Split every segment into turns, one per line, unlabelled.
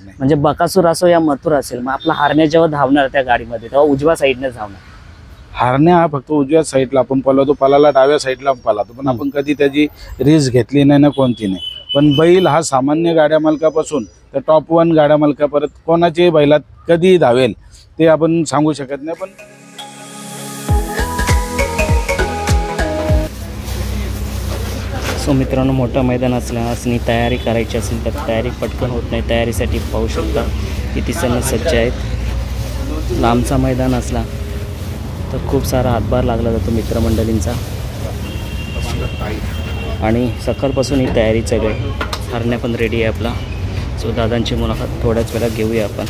नाही.
म्हणजे बकासूर असो या मथुर असेल, मग आपला हरण्या जेव्हा धावणार त्या गाडीमध्ये तेव्हा उजव्या साईडने धावणार.
हरण्या हा फक्त उजव्या साईडला आपण पळवतो, पळाला डाव्या साईडला पळतो, पण आपण कधी त्याची रिस्क घेतली नाही ना कोणती नाही. पण बैल हा सामान्य गाड्या मालकापासून तर टॉप 1 गाड्या मालकापर्यंत कोणाच्याही बैलात कधी धावेल ते आपण सांगू शकत नाही. पण
सो मित्रांनो, मोठं मैदान असल्याने तयारी करायची असेल तर तयारी पटकन होत नाही. तयारीसाठी पाहू शकता किती सण सज्ज आहेत. लांबचा मैदान असला तर खूप सारा हातभार लागला जातो मित्रमंडळींचा. आणि सकाळपासून ही तयारी चालू आहे. हरण्या पण रेडी आहे आपला. सो दादांची मुलाखत थोड्याच वेळात घेऊया आपण.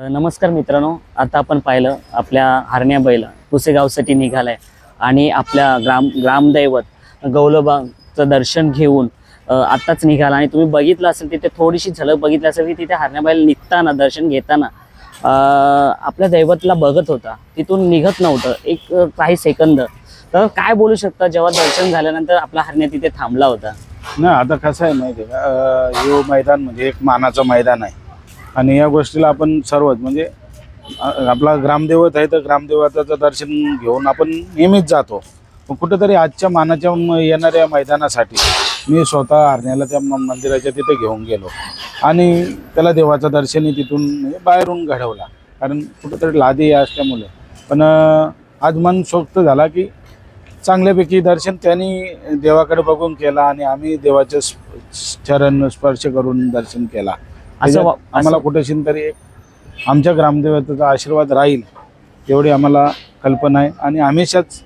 नमस्कार मित्रांनो, आता आपण पाहिलं आपल्या हरण्या बैल पुसेगावसाठी निघालाय आणि आपल्या ग्रामदैवत गौलोबाचं दर्शन घेऊन आत्ताच निघाला. आणि तुम्ही बघितलं असेल तिथे थोडीशी झलक बघितली असेल की तिथे हरण्या बैल निघताना दर्शन घेताना आपल्या दैवतला बघत होता, तिथून निघत नव्हतं एक काही सेकंद. तर काय बोलू शकता जेव्हा दर्शन झाल्यानंतर आपला हरण्या तिथे थांबला होता?
ना आता कसं आहे माहिती आहे का, हे मैदान म्हणजे एक मानाचं मैदान आहे आणि या गोष्टीला आपण सर्वच म्हणजे आपला ग्रामदेवत आहे तर ग्रामदेवताचं दर्शन घेऊन आपण नेहमीच जातो. पण कुठेतरी आजच्या मानाच्या येणाऱ्या मैदानासाठी मी स्वतः हरण्याला त्या मंदिराच्या तिथे घेऊन गेलो आणि त्याला देवाचं दर्शनही तिथून म्हणजे बाहेरून घडवला. कारण कुठेतरी लादी असल्यामुळे पण आज मन सोक्त झाला की चांगल्यापैकी दर्शन त्यांनी देवाकडे बघून केला आणि आम्ही देवाचे चरण स्पर्श करून दर्शन केला. असं आम्हाला कुठेशी तरी आमच्या ग्रामदेवतेचा आशीर्वाद राहील एवढी आम्हाला कल्पना आहे आणि हमेशाच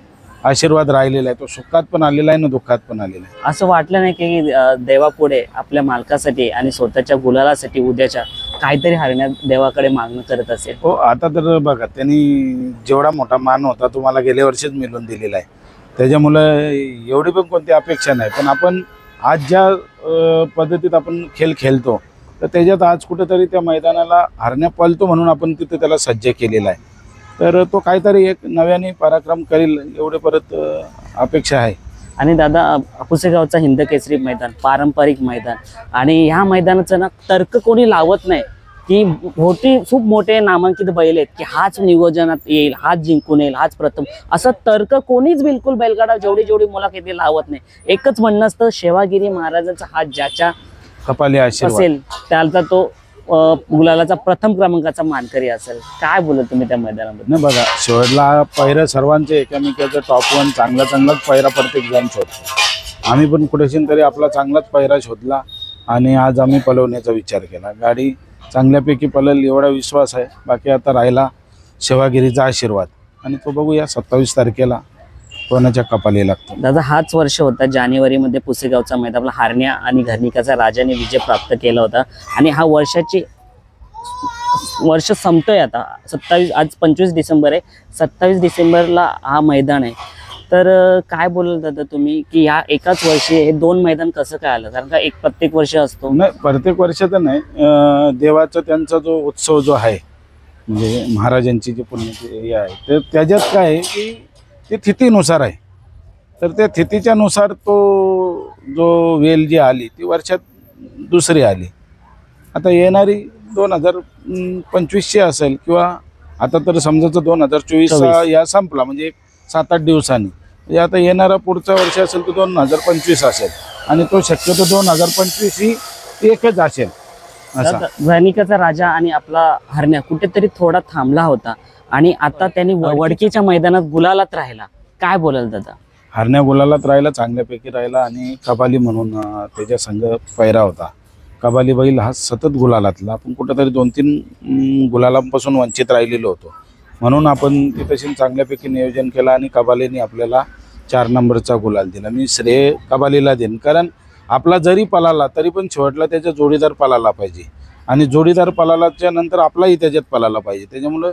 आशीर्वाद राहिलेला आहे. तो सुखात पण आलेला आहे ना दुःखात पण आलेला आहे.
असं वाटलं नाही की देवापुढे आपल्या मालकासाठी आणि स्वतःच्या गुलालासाठी उद्याच्या काहीतरी हरण्या देवाकडे मागणं करत असेल?
हो, आता तर बघा त्यांनी जेवढा मोठा मान होता तुम्हाला गेल्या वर्षीच मिळून दिलेला आहे, त्याच्यामुळं एवढी पण कोणती अपेक्षा नाही. पण आपण आज ज्या पद्धतीत आपण खेळ खेळतो तर त्याच्यात आज कुठेतरी त्या मैदानाला हरण्या पळतो म्हणून आपण तिथे त्याला सज्ज केलेला आहे. तर तो काहीतरी एक नव्याने पराक्रम करेल एवढे परत अपेक्षा आहे.
आणि दादा पुसेगावचा हिंद केसरी मैदान, पारंपरिक मैदान, आणि ह्या मैदानाचं ना तर्क कोणी लावत नाही की खूप मोठे नामांकित बैल आहेत की हाच नियोजनात येईल, हाच जिंकून येईल, हाच प्रथम, असं तर्क कोणीच बिलकुल बैलगाडा जेवढी मुलाखती लावत नाही. एकच म्हणणं असतं, शेवागिरी महाराजांचा हात ज्याच्या
कपाली आशीर्वाद
असेल त्याचा तो गुलालाचा प्रथम क्रमांकाचा मानकरी असेल. काय बोलत तुम्ही त्या मैदानाबद्दल?
नाही बघा, शेवटला पैरा सर्वांचे एकमेकाचं टॉप 1 चांगलाच पैरा प्रत्येक जण शोधतो. आम्ही पण कुठेशी तरी आपला चांगलाच पैरा शोधला आणि आज आम्ही पलवण्याचा विचार केला. गाडी चांगल्यापैकी पळेल एवढा विश्वास आहे. बाकी आता राहिला शेवागिरीचा आशीर्वाद, आणि तो बघूया 27 तारखेला कोणाच्या कपाली लागतो.
दादा हाच वर्ष होता जानेवारीमध्ये पुसेगावचा मैदान आपला हारण्या आणि घरनिकाचा राजाने विजय प्राप्त केला होता, आणि हा वर्ष संपतोय आता. 27 आज 25 डिसेंबर आहे, 27 डिसेंबरला हा मैदान आहे. तर काय बोलाल दादा तुम्ही की ह्या एकाच वर्षी हे 2 मैदान कसं काय आलं? कारण का एक प्रत्येक वर्ष असतो.
नाही, प्रत्येक वर्षाचं नाही, देवाचा त्यांचा जो उत्सव जो आहे म्हणजे महाराजांची जी पुण्यतिथी आहे तर त्याच्यात काय आहे की ते तिथीनुसार आहे. तर त्या तिथीच्यानुसार तो जो वेल जी आली ती वर्षात दुसरी आली. आता येणारी 2025 असेल, किंवा आता तर समजायचं 2024 या संपला म्हणजे 7-8 दिवसांनी. म्हणजे आता येणारा पुढचा वर्ष असेल तो 2025 असेल, आणि तो शक्यतो 2025 ही एकच असेल. असा
घरनिकाचा राजा आणि आपला हरण्या कुठेतरी थोडा थांबला होता, आणि आता त्यांनी वडकीच्या मैदानात गुलालात राहिला. काय बोलाल दादा?
हरण्या गुलालात राहिला, चांगल्यापैकी राहिला, आणि कबाली म्हणून त्याच्या संघ पैरा होता. कबाली बैल हा सतत गुलालातला. आपण कुठेतरी 2-3 गुलालांपासून वंचित राहिलेलो होतो, म्हणून आपण ती तशी चांगल्यापैकी नियोजन केलं आणि कबालीने आपल्याला 4 नंबरचा गुलाल दिला. मी श्रेय कबालीला देईन, कारण आपला जरी पळाला तरी पण शेवटला त्याचा जोडीदार पळाला पाहिजे, आणि जोडीदार पळालाच्या नंतर आपलाही त्याच्यात पळाला पाहिजे. त्याच्यामुळं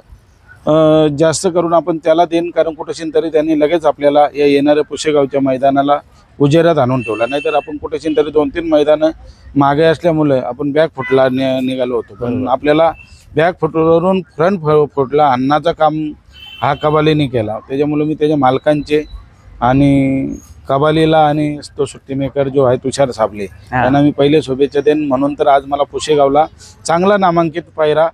जास्त करून आपण त्याला देईन, कारण कुठेशी तरी त्यांनी लगेच आपल्याला या येणाऱ्या पुसेगावच्या मैदानाला उजेरात आणून ठेवला. नाहीतर आपण कुठेशी तरी 2-3 मैदानं मागे असल्यामुळे आपण बॅक फुटला निघालो होतो, पण आपल्याला बॅक फुटवरून फ्रंट फुटला आणण्याचं काम हा कबालीने केला. त्याच्यामुळे मी त्याच्या मालकांचे आणि कबालीला आणि तो सुट्टी मेकर जो आहे तुषार साबले त्यांना मी पहिले शुभेच्छा देईन. म्हणून तर आज मला पुसेगावला चांगला नामांकित पायरा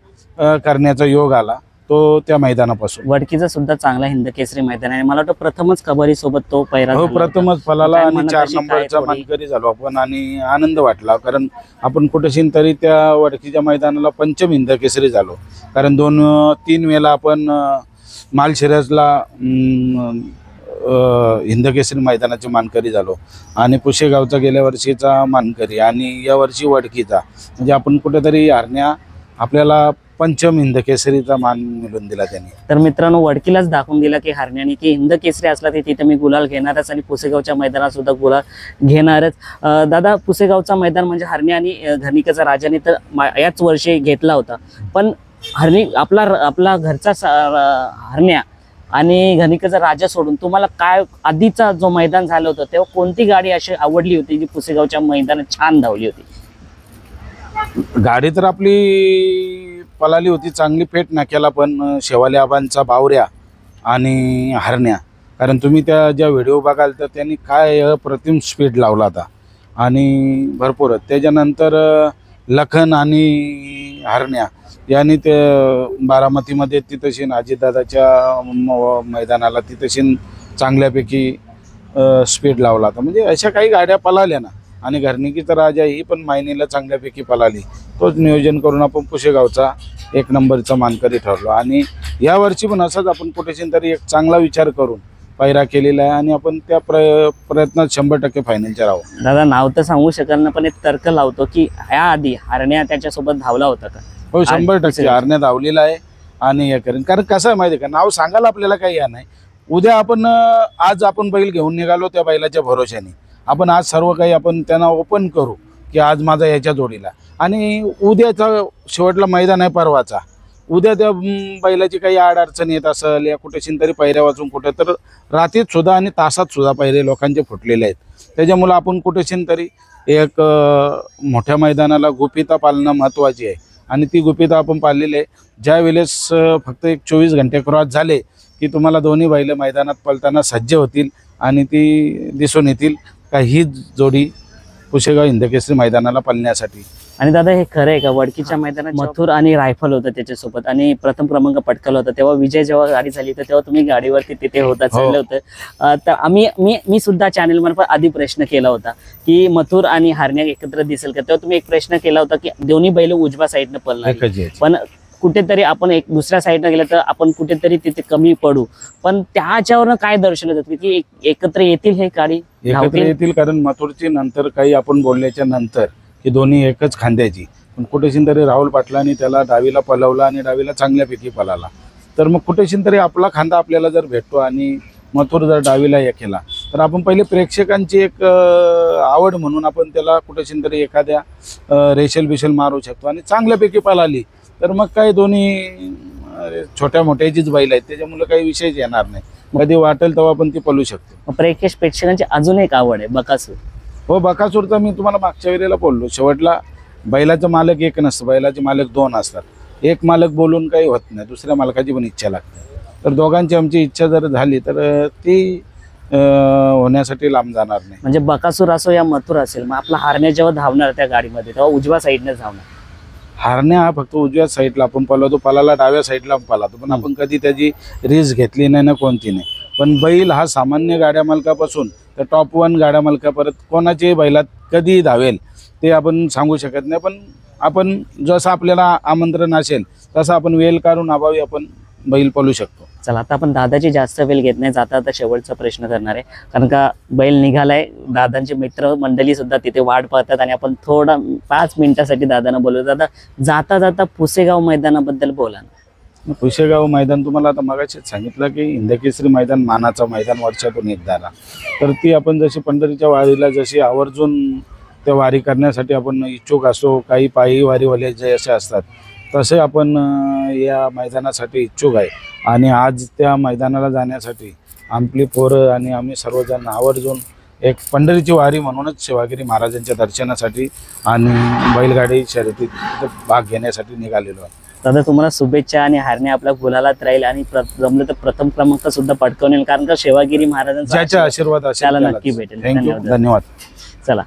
करण्याचा योग आला, तो त्या मैदानापासून.
वडकीचा सुद्धा चांगला हिंद केसरी मैदान आहे. मला वाटतं प्रथमच कबरी सोबत तो पैरा
हो, प्रथमच पळाला आणि 4 नंबरचा मानकरी झालो आपण, आणि आनंद वाटला. कारण आपण कुठेशी तरी त्या वडकीच्या मैदानाला पंचम हिंद केसरी झालो, कारण 2-3 वेळेला आपण मालशिरसला हिंद केसरी मैदानाचे मानकरी झालो, आणि पुसेगावचा गेल्या वर्षीचा मानकरी, आणि या वर्षी वडकीचा. म्हणजे आपण कुठेतरी हरण्या आपल्याला पंचम हिंद केसरीचा मान मिळवून दिला त्यांनी.
तर मित्रांनो, वडकीलाच दाखवून दिला की हरण्याने की हिंद केसरी असला तर तिथे मी गुलाल घेणारच, आणि पुसेगावच्या मैदानात सुद्धा गुलाल घेणारच. दादा, पुसेगावचा मैदान म्हणजे हरण्या आणि घरनिकाचा राजाने तर याच वर्षी घेतला होता, पण आपला घरचा हरण्या आणि घरनिकाचा राजा सोडून तुम्हाला काय आधीचा जो मैदान झालं होतं तेव्हा कोणती गाडी अशी आवडली होती जी पुसेगावच्या मैदानात छान धावली होती?
गाडी तर आपली पळाली होती चांगली पेट नाक्याला, पण शेवाले आबांचा बावऱ्या आणि हरण्या, कारण तुम्ही त्या ज्या व्हिडिओ बघाल तर त्यांनी काय अप्रतिम स्पीड लावला होता, आणि भरपूर. त्याच्यानंतर लखन आणि हरण्या यांनी ते बारामतीमध्ये तिथंशी अजितदादाच्या मैदानाला तिथंशी चांगल्यापैकी स्पीड लावला होता. म्हणजे अशा काही गाड्या पळाल्या ना, आणि घरनिकीचा राजा ही पण मायनीला चांगल्यापैकी पळाली. तोच नियोजन करून आपण पुसेगावचा 1 नंबरचा मानकरी ठरलो, आणि यावर्षी पण असंच आपण कुठेशी तरी एक चांगला विचार करून पायरा केलेला आहे, आणि आपण त्या प्रयत्नात 100% फायनलच्या राहू.
दादा, नाव तर सांगू शकाल ना, पण एक तर्क लावतो की याआधी हरण्या त्याच्यासोबत धावला होता का?
हो, 100% हरण्या धावलेला आहे, आणि हे करेन. कारण कसं आहे माहिती आहे का, नाव सांगायला आपल्याला काही या नाही. उद्या आपण आज आपण बैल घेऊन निघालो त्या बैलाच्या भरोशाने, आपण आज सर्व काही आपण त्यांना ओपन करू की आज माझा याच्या जोडीला, आणि उद्याचा शेवटला मैदान आहे परवाचा. उद्या त्या बैलाची काही अडचण येत असेल या कुठेशी तरी पैऱ्या वाचून कुठे तर रात्रीत सुद्धा आणि तासात सुद्धा पैरे लोकांचे फुटलेले आहेत. त्याच्यामुळं आपण कुठेशी तरी एक मोठ्या मैदानाला गुपिता पाळणं महत्त्वाची आहे, आणि ती गुपिता आपण पाळलेली आहे. ज्या वेळेस फक्त एक 24 घंटे क्रॉस झाले की तुम्हाला दोन्ही बैल मैदानात पळताना सज्ज होतील, आणि ती दिसून येतील का ही जोडी पुसेगाव हिंदकेसरी मैदानाला पळण्यासाठी.
आणि दादा हे खरं आहे का वडकीच्या मैदानात मथुर आणि रायफल होतं त्याच्यासोबत आणि प्रथम क्रमांक पटकावला होता, तेव्हा विजय जेव्हा गाडी झाली तर तेव्हा तुम्ही गाडीवरती तिथे होता, चाललं होतं. तर मी सुद्धा चॅनल मार्फत आधी प्रश्न केला होता की मथुर आणि हारण्या एकत्र दिसेल का, तेव्हा तुम्ही एक प्रश्न केला होता की दोन्ही बैल उजव्या साईडनं पळणार, पण कुठेतरी आपण एक दुसऱ्या साईडनं गेलं तर आपण कुठेतरी तिथे कमी पडू, पण त्याच्यावरनं काय दर्शवलं जातं की एकत्र येतील हे गाडी
एकत्र येतील. कारण मथुरची नंतर काही आपण बोलल्याच्या नंतर की दोन्ही एकच खांद्याची, पण कुठेशी तरी राहुल पाटलांनी त्याला डावीला पळवला आणि डावीला चांगल्यापैकी पळाला, तर मग कुठेशी तरी आपला खांदा आपल्याला जर भेटतो आणि मथुर जर डावीला हे केला तर आपण पहिले प्रेक्षकांची एक आवड म्हणून आपण त्याला कुठेशी तरी एखाद्या रेशेल बिशेल मारू शकतो आणि चांगल्यापैकी पळाली तर मग काय दोन्ही छोट्या मोठ्याचीच बैल आहेत, त्याच्यामुळे काही विषयच येणार नाही. कधी वाटेल तेव्हा पण ती पळू शकते.
प्रेक्षकांची अजून एक आवड आहे बकासूर.
हो, बकासूरचा मी तुम्हाला मागच्या वेळेला बोललो, शेवटला बैलाचं मालक एक नसतं, बैलाचे मालक दोन असतात. एक मालक बोलून काही होत नाही, दुसऱ्या मालकाची पण इच्छा लागते. तर दोघांची आमची इच्छा जर झाली तर ती होण्यासाठी लांब जाणार नाही.
म्हणजे बकासूर असो या मथुर असेल, मग आपला हारण्या जेव्हा धावणार त्या गाडीमध्ये तेव्हा उजव्या साईडने धावणार.
हारण्या हा फक्त उजव्या साईडला आपण पळवतो, पळाला डाव्या साईडला पळतो, पण आपण कधी त्याची रिस्क घेतली नाही ना कोणती नाही. पण बैल हा सामान्य गाड्या मालकापासून तर टॉप 1 गाड्या मालकापर्यंत कोणाच्याही बैलात कधी धावेल ते आपण सांगू शकत नाही. पण आपण जसं आपल्याला आमंत्रण असेल तसं आपण वेल काढून अभावी आपण बैल पळू शकतो.
चला आता आपण दादाची जास्त वेळ घेत नाही, जाता आता शेवटचा प्रश्न करणार आहे, कारण का बैल निघालाय, दादांचे मित्र मंडळी सुद्धा तिथे वाट पाहतात आणि आपण थोडा 5 मिनिटासाठी दादांना बोलू. दादा जाता जाता पुसेगाव मैदानाबद्दल बोला ना.
पुसेगाव मैदान तुम्हाला आता मगाशीच सांगितलं की हिंदकेसरी मैदान मानाचं मैदान वर्षातून एकदा, तर ती आपण जशी पंढरीच्या वारीला जशी आवर्जून त्या वारी करण्यासाठी आपण इच्छुक असो, काही पायी वारीवाले जे असे असतात तसे आपण या मैदानासाठी इच्छुक आहे. आणि आज त्या मैदानाला जाण्यासाठी आपली पोरं आणि आम्ही सर्वजण आवर्जून एक पंढरीची वारी म्हणूनच शिवागिरी महाराजांच्या दर्शनासाठी आणि बैलगाडी शर्यतीत भाग घेण्यासाठी निघालेलो आहे.
दादा तुम्हाला शुभेच्छा आणि हारण्या आपल्या गुलालात राहील आणि जमलं तर प्रथम क्रमांक सुद्धा पटकावून येईल, कारण का शिवागिरी महाराजांचा
ज्याच्या आशीर्वाद
त्याला नक्की भेटेल.
धन्यवाद.
चला.